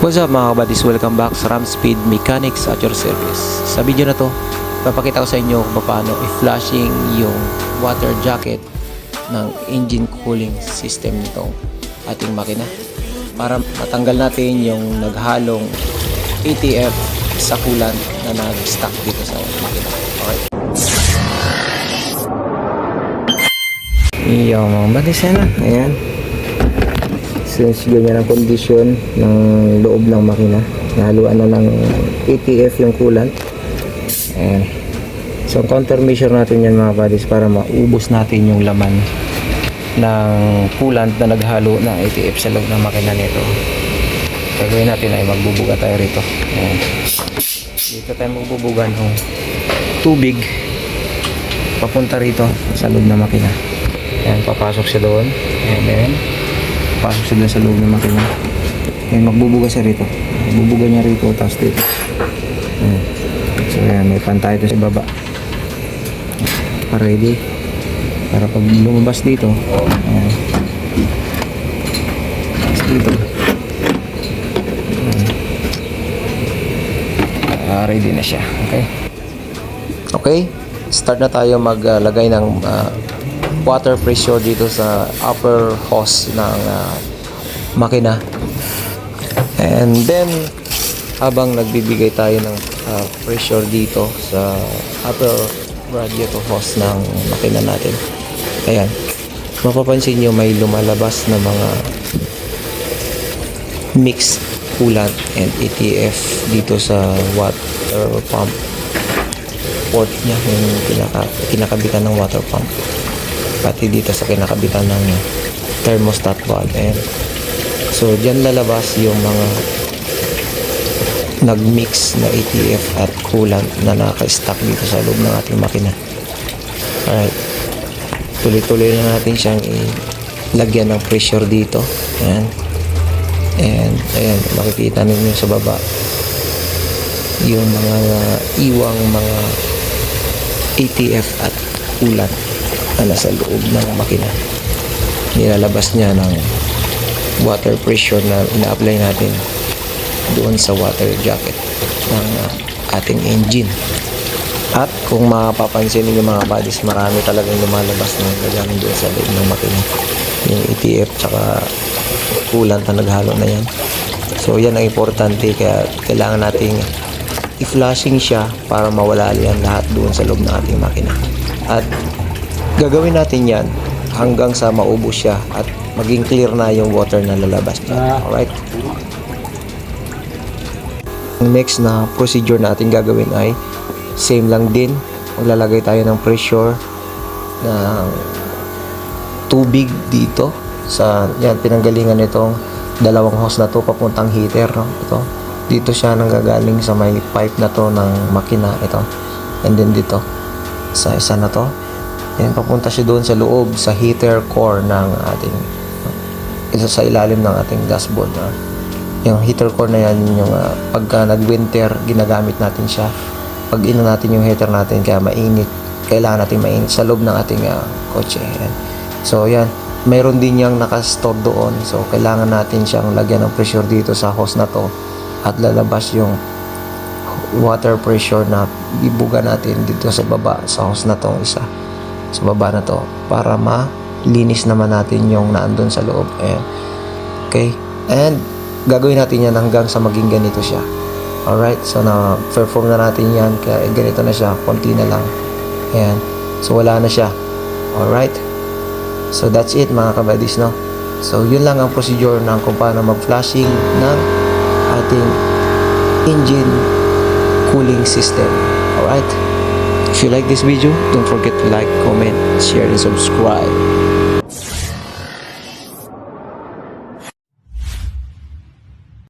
What's up mga kabadis, welcome back sa Ram Speed Mechanics at your service. Sa video na to, papakita ko sa inyo kung paano i-flashing yung water jacket ng engine cooling system nitong ating makina para matanggal natin yung naghalong ATF sa coolant na nag-stuck dito sa makina. Okay. Yung mga kabadis na, ayan. Since ganyan ang kondisyon ng loob ng makina, nahaluan na ng ATF yung coolant. Ayan. So countermeasure natin yan mga buddies para maubos natin yung laman ng coolant na naghalo ng ATF sa loob ng makina nito. Gagawin natin ay magbubuga tayo rito. Ayan. Dito tayo magbubuga ng tubig papunta rito sa loob ng makina. Ayan, papasok siya doon. Ayan. Pasok siya sa loob ng makina. Ayan, magbubuga siya rito. Magbubuga niya rito, tapos dito. Ayan. So ayan, may pantay ito sa baba. Ready. Para pag lumabas dito, ayan. Tapos dito. Ayan. Ready na siya. Okay. Okay. Start na tayo maglagay ng water pressure dito sa upper hose ng makina, and then habang nagbibigay tayo ng pressure dito sa upper radiator hose ng makina natin, ayan, mapapansin nyo may lumalabas na mga mixed coolant and ATF dito sa water pump port niya, yung kinakabitan ng water pump, pati dito sa kinakabitan ng thermostat valve. Ayan. So dyan lalabas yung mga nagmix na ATF at coolant na naka-stack dito sa loob ng ating makina. Alright, tuloy-tuloy na natin siyang ilagyan ng pressure dito. Ayan. And ayan, makikita ninyo sa baba yung mga iwang mga ATF at coolant na nasa loob ng makina. Nilalabas niya ng water pressure na ina-apply natin doon sa water jacket ng ating engine. At kung mapapansin niyo mga buddies, marami talagang lumalabas ng ganyan doon sa loob ng makina, yung ATF tsaka coolant na naghalo na yan. So yan ang importante, kaya kailangan nating i-flashing siya para mawala yan lahat doon sa loob ng ating makina. At gagawin natin yan hanggang sa maubos siya at maging clear na yung water na lalabas niya. Alright? Ang next na procedure na ating gagawin ay same lang din. Maglalagay tayo ng pressure ng tubig dito sa yan, pinanggalingan nitong dalawang hose na to papuntang heater, no? Ito, dito siya nanggagaling sa may pipe na to ng makina ito, and then dito sa isa na to. Yan, papunta siya doon sa loob, sa heater core ng ating, isa sa ilalim ng ating dashboard. Yung heater core na yan, yung pagka nag-winter, ginagamit natin siya. Pag ino natin yung heater natin, kaya mainit, kailangan natin mainit sa loob ng ating kotse. Yan. So yan, mayroon din yung nakastore doon. So kailangan natin siyang lagyan ng pressure dito sa hose na to at lalabas yung water pressure na ibuga natin dito sa baba sa hose na tong isa, sa baba na to, para malinis naman natin yung naandun sa loob. Ayan. Okay, and gagawin natin yan hanggang sa maging ganito siya. Alright, so na perform na natin yan, kaya ganito na siya, konti na lang. Ayan, so wala na siya. Alright, so that's it mga kabadis, no? So yun lang ang procedure ng kung paano mag-flashing ng ating engine cooling system. Alright, if you like this video, don't forget to like, comment, share, and subscribe.